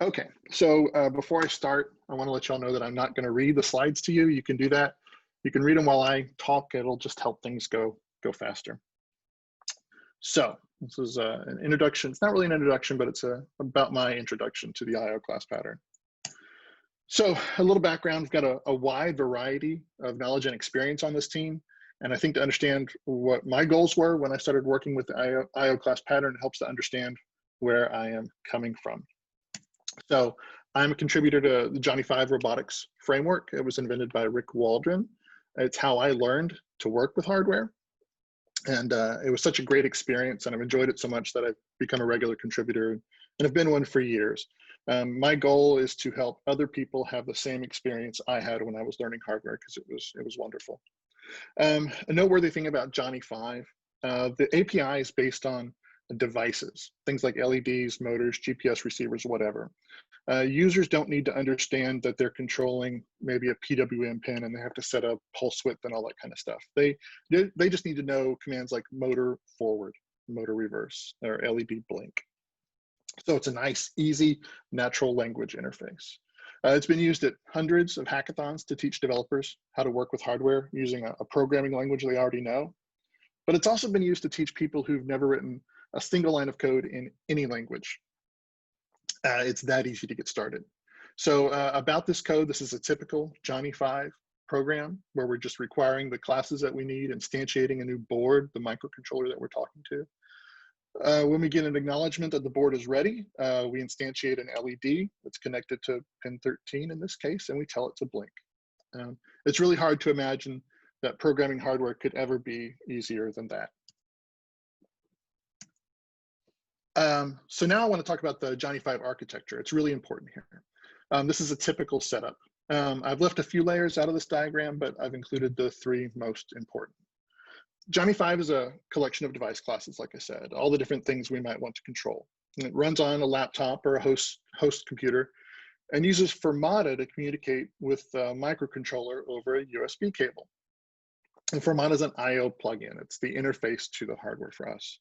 Okay, so before I start, I want to let y'all know that I'm not going to read the slides to you. You can do that. You can read them while I talk. It'll just help things go faster. So this is an introduction. It's not really an introduction, but it's about my introduction to the IO class pattern. So a little background, we've got a wide variety of knowledge and experience on this team. And I think to understand what my goals were when I started working with the IO class pattern, it helps to understand where I am coming from. So I'm a contributor to the Johnny 5 robotics framework. It was invented by Rick Waldron. It's how I learned to work with hardware. And it was such a great experience, and I've enjoyed it so much that I've become a regular contributor and have been one for years. My goal is to help other people have the same experience I had when I was learning hardware, because it was wonderful. A noteworthy thing about Johnny 5, the API is based on devices, things like LEDs, motors, GPS receivers, whatever. Users don't need to understand that they're controlling maybe a PWM pin and they have to set up pulse width and all that kind of stuff. They just need to know commands like motor forward, motor reverse, or LED blink. So it's a nice, easy, natural language interface. It's been used at hundreds of hackathons to teach developers how to work with hardware using a programming language they already know. But it's also been used to teach people who've never written a single line of code in any language. It's that easy to get started. So about this code, this is a typical Johnny 5 program where we're just requiring the classes that we need, instantiating a new board, the microcontroller that we're talking to. When we get an acknowledgement that the board is ready, we instantiate an LED that's connected to pin 13 in this case, and we tell it to blink. It's really hard to imagine that programming hardware could ever be easier than that. So now I want to talk about the Johnny 5 architecture. It's really important here. This is a typical setup. I've left a few layers out of this diagram, but I've included the three most important. Johnny 5 is a collection of device classes, like I said, all the different things we might want to control. And it runs on a laptop or a host computer and uses Fermata to communicate with a microcontroller over a USB cable. And Fermata is an I/O plugin. It's the interface to the hardware for us.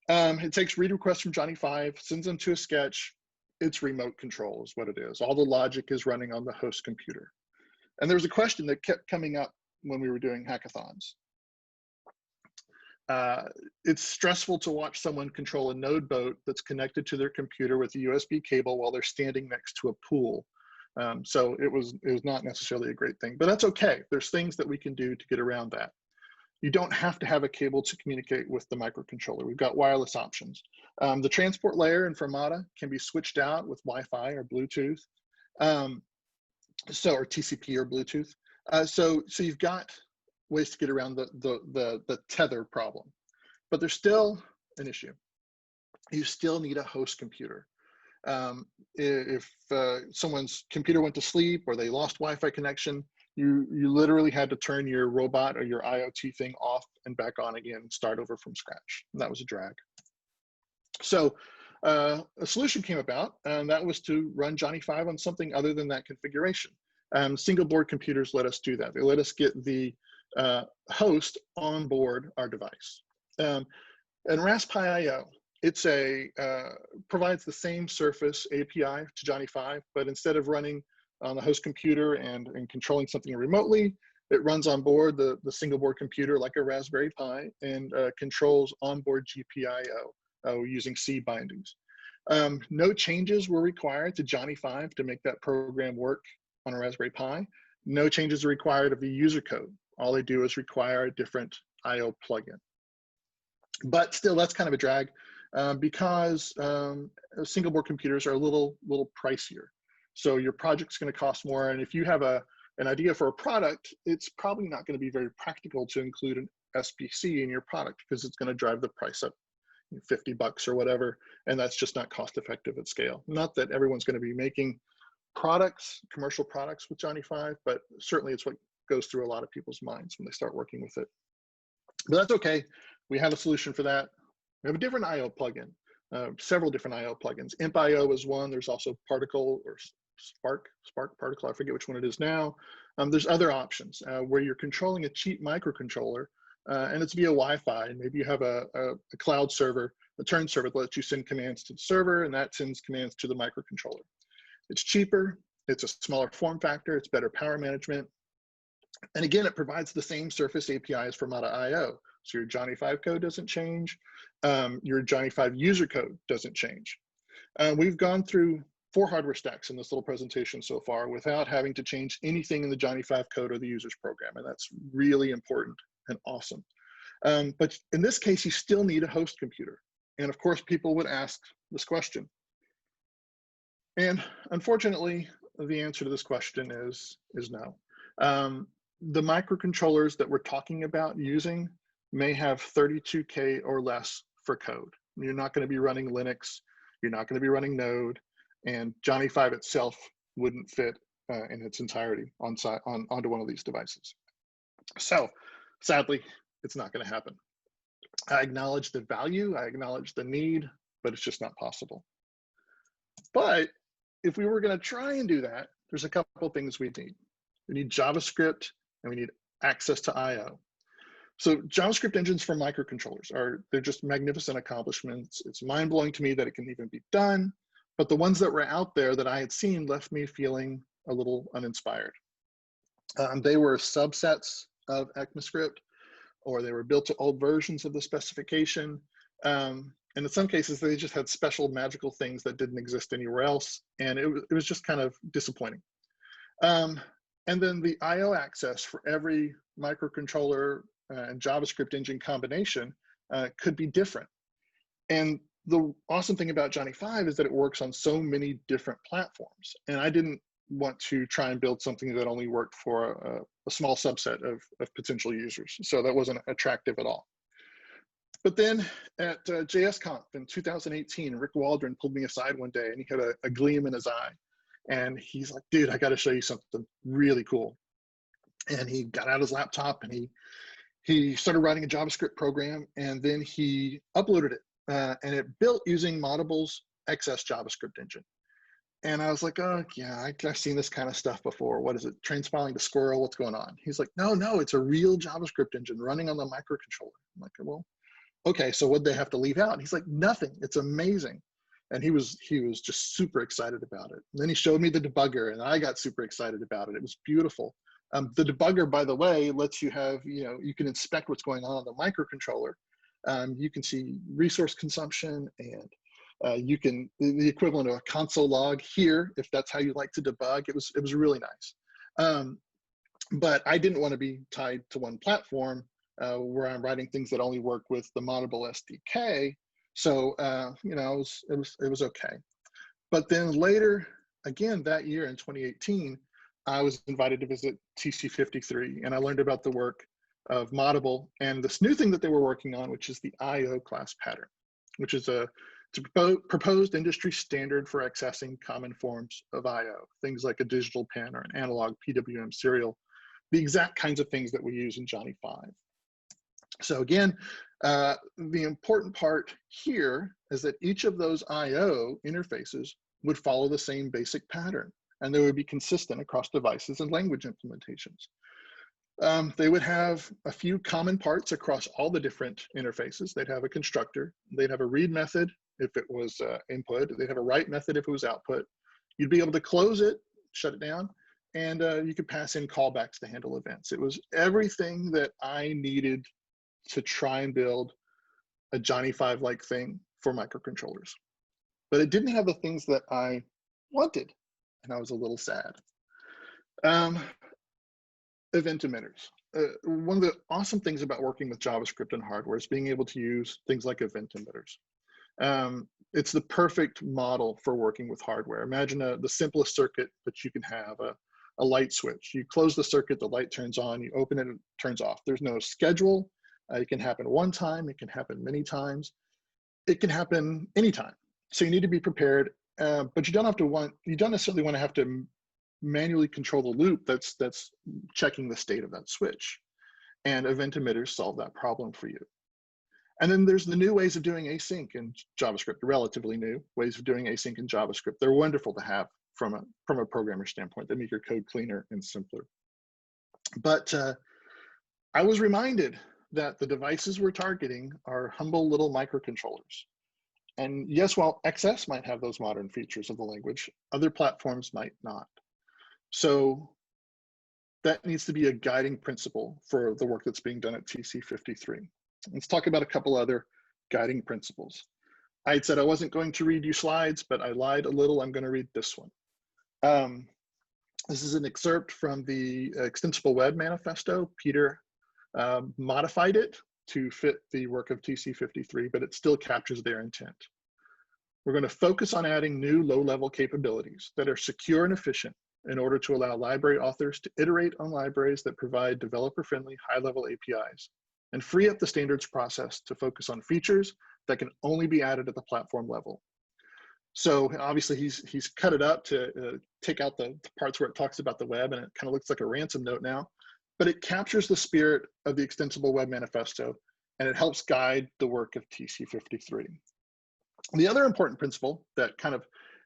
It takes read requests from Johnny 5, sends them to a sketch. It's remote control is what it is. All the logic is running on the host computer. And there was a question that kept coming up when we were doing hackathons. It's stressful to watch someone control a node boat that's connected to their computer with a USB cable while they're standing next to a pool. So it was not necessarily a great thing, but that's okay. There's things that we can do to get around that. You don't have to have a cable to communicate with the microcontroller. We've got wireless options. The transport layer in Fermata can be switched out with Wi-Fi or Bluetooth, or TCP or Bluetooth. So you've got ways to get around the tether problem, but there's still an issue. You still need a host computer. If someone's computer went to sleep or they lost Wi-Fi connection, you literally had to turn your robot or your IoT thing off and back on again and start over from scratch. And that was a drag. So a solution came about, and that was to run Johnny 5 on something other than that configuration. Single board computers let us do that. They let us get the host on board our device. And Raspberry Pi IO, it's provides the same surface API to Johnny 5, but instead of running on the host computer and controlling something remotely, it runs on board the single board computer like a Raspberry Pi and controls onboard GPIO using C bindings. No changes were required to Johnny 5 to make that program work on a Raspberry Pi. No changes are required of the user code. All they do is require a different IO plugin. But still, that's kind of a drag because single board computers are a little pricier. So your project's going to cost more. And if you have an idea for a product, it's probably not going to be very practical to include an SBC in your product because it's going to drive the price up $50 or whatever. And that's just not cost effective at scale. Not that everyone's going to be making products, commercial products with Johnny 5, but certainly it's what goes through a lot of people's minds when they start working with it. But that's okay. We have a solution for that. We have a different IO plugin, several different IO plugins. ImpIO is one. There's also Particle or Spark Particle. I forget which one it is now. There's other options where you're controlling a cheap microcontroller and it's via Wi-Fi. And maybe you have a cloud server, a turn server that lets you send commands to the server, and that sends commands to the microcontroller. It's cheaper, it's a smaller form factor, it's better power management. And again, it provides the same surface APIs for Mata IO. So your Johnny 5 code doesn't change. Your Johnny 5 user code doesn't change. We've gone through 4 hardware stacks in this little presentation so far without having to change anything in the Johnny 5 code or the user's program. And that's really important and awesome. But in this case, you still need a host computer. And of course, people would ask this question. And unfortunately, the answer to this question is no. The microcontrollers that we're talking about using may have 32K or less for code. You're not going to be running Linux, you're not going to be running Node, and Johnny 5 itself wouldn't fit in its entirety onto one of these devices. So sadly, it's not going to happen. I acknowledge the value, I acknowledge the need, but it's just not possible. But if we were going to try and do that, there's a couple things we need. We need JavaScript and we need access to I/O. So JavaScript engines for microcontrollers they're just magnificent accomplishments. It's mind-blowing to me that it can even be done, but the ones that were out there that I had seen left me feeling a little uninspired. They were subsets of ECMAScript, or they were built to old versions of the specification. And in some cases, they just had special magical things that didn't exist anywhere else. And it was just kind of disappointing. And then the I/O access for every microcontroller and JavaScript engine combination could be different. And the awesome thing about Johnny 5 is that it works on so many different platforms. And I didn't want to try and build something that only worked for a small subset of potential users. So that wasn't attractive at all. But then at JSConf in 2018, Rick Waldron pulled me aside one day and he had a gleam in his eye. And he's like, dude, I got to show you something really cool. And he got out his laptop and he started writing a JavaScript program, and then he uploaded it and it built using Modible's XS JavaScript engine. And I was like, oh yeah, I've seen this kind of stuff before. What is it? Transpiling to Squirrel? What's going on? He's like, no, it's a real JavaScript engine running on the microcontroller. I'm like, well, okay, so what'd they have to leave out? And he's like, nothing. It's amazing. And he was just super excited about it. And then he showed me the debugger, and I got super excited about it. It was beautiful. The debugger, by the way, lets you have, you can inspect what's going on the microcontroller. You can see resource consumption, and you can, the equivalent of a console log here, if that's how you like to debug. It was really nice. But I didn't want to be tied to one platform where I'm writing things that only work with the Modibel SDK. So, it was okay. But then later, again, that year in 2018, I was invited to visit TC53, and I learned about the work of Modibel and this new thing that they were working on, which is the I/O class pattern, which is a proposed industry standard for accessing common forms of I/O, things like a digital pen or an analog PWM serial, the exact kinds of things that we use in Johnny 5. So again, the important part here is that each of those I/O interfaces would follow the same basic pattern, and they would be consistent across devices and language implementations. They would have a few common parts across all the different interfaces. They'd have a constructor, they'd have a read method if it was input, they'd have a write method if it was output. You'd be able to close it, shut it down, and you could pass in callbacks to handle events. It was everything that I needed to try and build a Johnny 5-like thing for microcontrollers. But it didn't have the things that I wanted, and I was a little sad. Event emitters. One of the awesome things about working with JavaScript and hardware is being able to use things like event emitters. It's the perfect model for working with hardware. Imagine the simplest circuit that you can have, a light switch. You close the circuit, the light turns on, you open it, it turns off. There's no schedule. It can happen one time, it can happen many times. It can happen anytime. So you need to be prepared, but you don't necessarily want to have to manually control the loop that's checking the state of that switch. And event emitters solve that problem for you. And then there's the new ways of doing async in JavaScript, relatively new ways of doing async in JavaScript. They're wonderful to have from a programmer standpoint. They make your code cleaner and simpler. But I was reminded that the devices we're targeting are humble little microcontrollers. And yes, while XS might have those modern features of the language, other platforms might not. So that needs to be a guiding principle for the work that's being done at TC53. Let's talk about a couple other guiding principles. I had said I wasn't going to read you slides, but I lied a little. I'm going to read this one. This is an excerpt from the Extensible Web Manifesto. Peter modified it to fit the work of TC53, but it still captures their intent. We're going to focus on adding new low-level capabilities that are secure and efficient in order to allow library authors to iterate on libraries that provide developer-friendly high-level APIs and free up the standards process to focus on features that can only be added at the platform level. So obviously he's cut it up to take out the parts where it talks about the web, and it kind of looks like a ransom note now, but it captures the spirit of the Extensible Web Manifesto, and it helps guide the work of TC53. The other important principle that kind of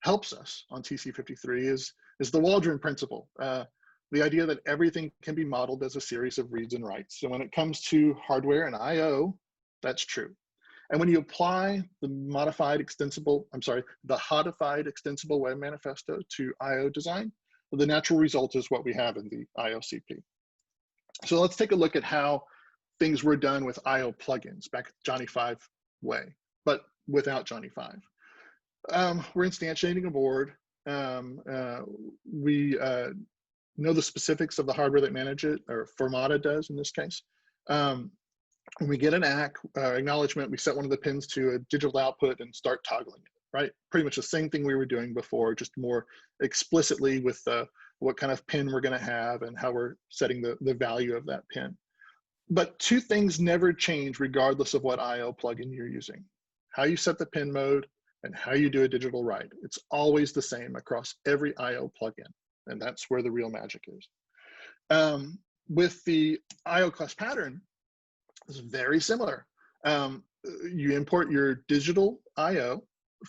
helps us on TC53 is the Waldron principle, the idea that everything can be modeled as a series of reads and writes. So when it comes to hardware and IO, that's true. And when you apply the modified extensible, the hodified Extensible Web Manifesto to IO design, the natural result is what we have in the IOCP. So let's take a look at how things were done with IO plugins back Johnny 5 way, but without Johnny 5. We're instantiating a board. We know the specifics of the hardware that manage it, or Formata does in this case. When we get an ACK acknowledgement, we set one of the pins to a digital output and start toggling it, right? Pretty much the same thing we were doing before, just more explicitly with what kind of pin we're going to have and how we're setting the value of that pin. But two things never change regardless of what IO plugin you're using: how you set the pin mode and how you do a digital write. It's always the same across every IO plugin, and that's where the real magic is. With the IO class pattern, it's very similar. You import your digital IO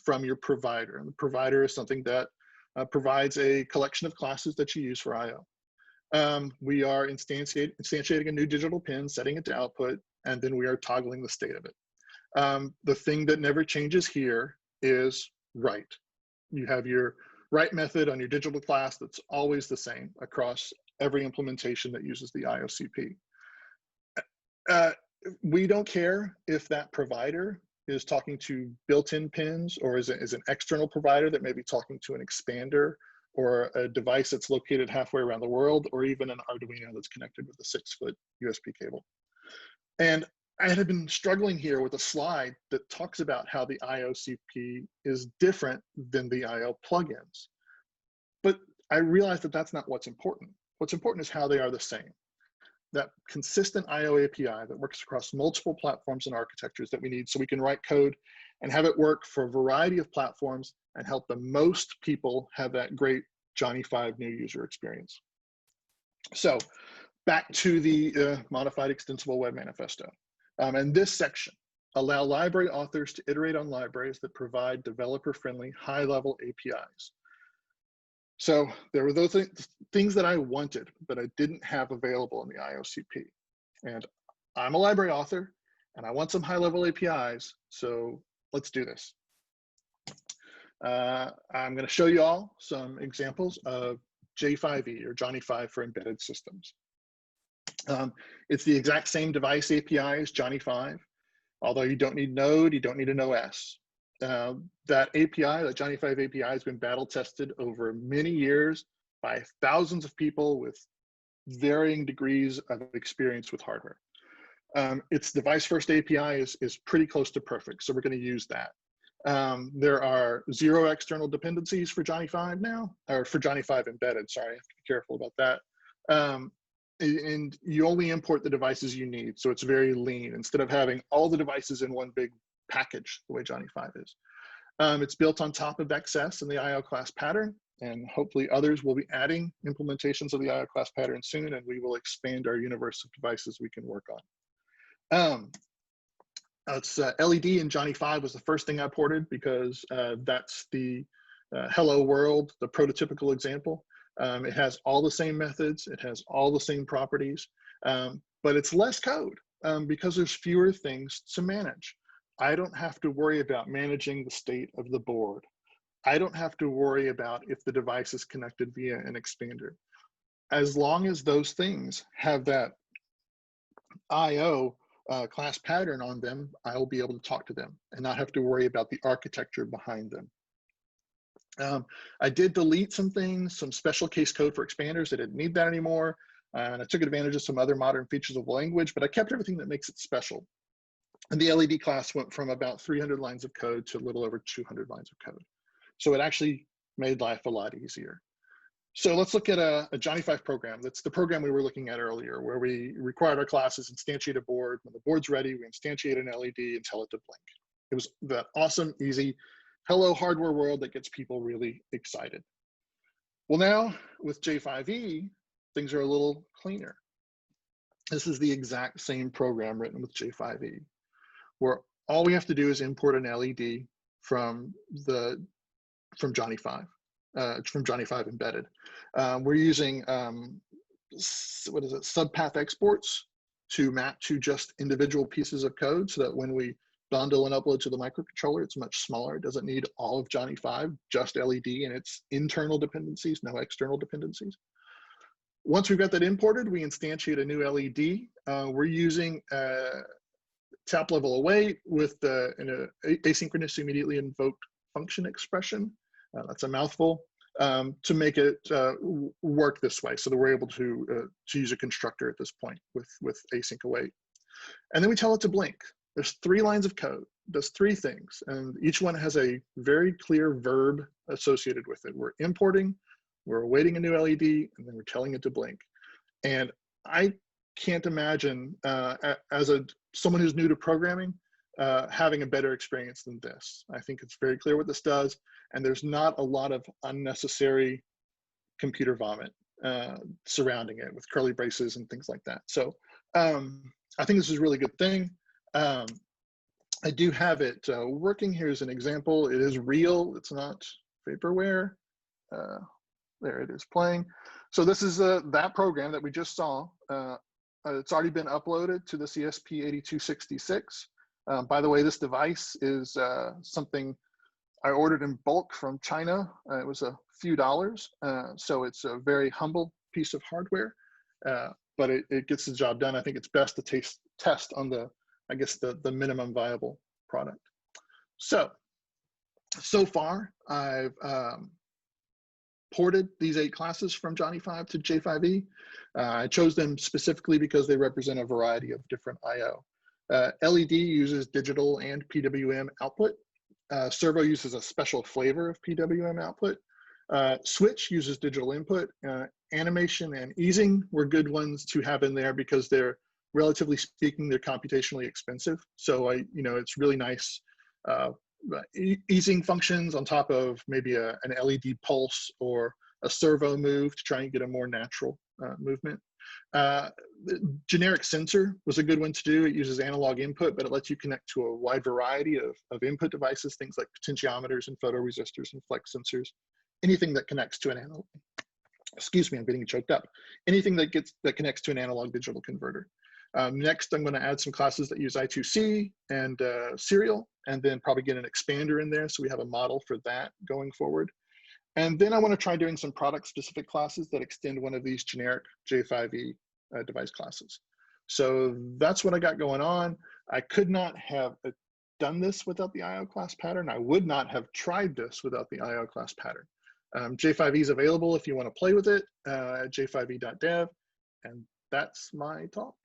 from your provider, and the provider is something that provides a collection of classes that you use for IO. We are instantiating a new digital pin, setting it to output, and then we are toggling the state of it. The thing that never changes here is write. You have your write method on your digital class that's always the same across every implementation that uses the IOCP. We don't care if that provider is talking to built-in pins or is an external provider that may be talking to an expander or a device that's located halfway around the world, or even an Arduino that's connected with a 6-foot USB cable. And I had been struggling here with a slide that talks about how the IOCP is different than the IO plugins. But I realized that that's not what's important. What's important is how they are the same. That consistent IO API that works across multiple platforms and architectures that we need so we can write code and have it work for a variety of platforms and help the most people have that great Johnny 5 new user experience. So back to the modified Extensible Web Manifesto. And this section, allow library authors to iterate on libraries that provide developer-friendly high-level APIs. So there were those things that I wanted, but I didn't have available in the IOCP. And I'm a library author, and I want some high-level APIs, so let's do this. I'm going to show you all some examples of J5E, or Johnny 5 for embedded systems. It's the exact same device API as Johnny 5, although you don't need Node, you don't need an OS. That API, that Johnny 5 API, has been battle tested over many years by thousands of people with varying degrees of experience with hardware. Its device first API is pretty close to perfect, so we're going to use that. There are 0 external dependencies for Johnny 5 now, or for Johnny 5 embedded, sorry, I have to be careful about that. And you only import the devices you need, so it's very lean, instead of having all the devices in one big package, the way Johnny 5 is. It's built on top of XS and the IO class pattern, and hopefully others will be adding implementations of the IO class pattern soon, and we will expand our universe of devices we can work on. It's LED in Johnny 5 was the first thing I ported because that's the hello world, the prototypical example. It has all the same methods, it has all the same properties, but it's less code because there's fewer things to manage. I don't have to worry about managing the state of the board. I don't have to worry about if the device is connected via an expander. As long as those things have that IO class pattern on them, I'll be able to talk to them and not have to worry about the architecture behind them. I did delete some things, some special case code for expanders. I didn't need that anymore. And I took advantage of some other modern features of language, but I kept everything that makes it special. And the LED class went from about 300 lines of code to a little over 200 lines of code. So it actually made life a lot easier. So let's look at a Johnny 5 program. That's the program we were looking at earlier, where we required our classes instantiate a board. When the board's ready, we instantiate an LED and tell it to blink. It was that awesome, easy, hello hardware world that gets people really excited. Well, now with J5E, things are a little cleaner. This is the exact same program written with J5E, where all we have to do is import an LED from Johnny 5. From Johnny 5 embedded. We're using, what is it, subpath exports to map to just individual pieces of code so that when we bundle and upload to the microcontroller, it's much smaller. It doesn't need all of Johnny 5, just LED and its internal dependencies, no external dependencies. Once we've got that imported, we instantiate a new LED. We're using tap level await with an asynchronous immediately invoked function expression. That's a mouthful, to make it work this way so that we're able to use a constructor at this point with async await. And then we tell it to blink. There's 3 lines of code, does 3 things, and each one has a very clear verb associated with it. We're importing, we're awaiting a new LED, and then we're telling it to blink. And I can't imagine, as someone who's new to programming, having a better experience than this. I think it's very clear what this does, and there's not a lot of unnecessary computer vomit surrounding it with curly braces and things like that. So I think this is a really good thing. I do have it working. Here's an example. It is real. It's not vaporware. There it is playing. So this is that program that we just saw. It's already been uploaded to the CSP8266. By the way, this device is something I ordered in bulk from China. It was a few dollars, so it's a very humble piece of hardware, but it gets the job done. I think it's best to test on the minimum viable product. So far, I've ported these 8 classes from Johnny 5 to J5E. I chose them specifically because they represent a variety of different I/O. LED uses digital and PWM output. Servo uses a special flavor of PWM output. Switch uses digital input. Animation and easing were good ones to have in there because they're, relatively speaking, they're computationally expensive. So it's really nice easing functions on top of maybe an LED pulse or a servo move to try and get a more natural movement. Generic sensor was a good one to do. It uses analog input, but it lets you connect to a wide variety of input devices, things like potentiometers and photoresistors and flex sensors, anything that connects to an analog. Excuse me, I'm getting choked up. Anything that connects to an analog digital converter. Next, I'm going to add some classes that use I2C and serial, and then probably get an expander in there so we have a model for that going forward. And then I want to try doing some product-specific classes that extend one of these generic J5E device classes. So that's what I got going on. I could not have done this without the IO class pattern. I would not have tried this without the IO class pattern. J5E is available if you want to play with it at j5e.dev, and that's my talk.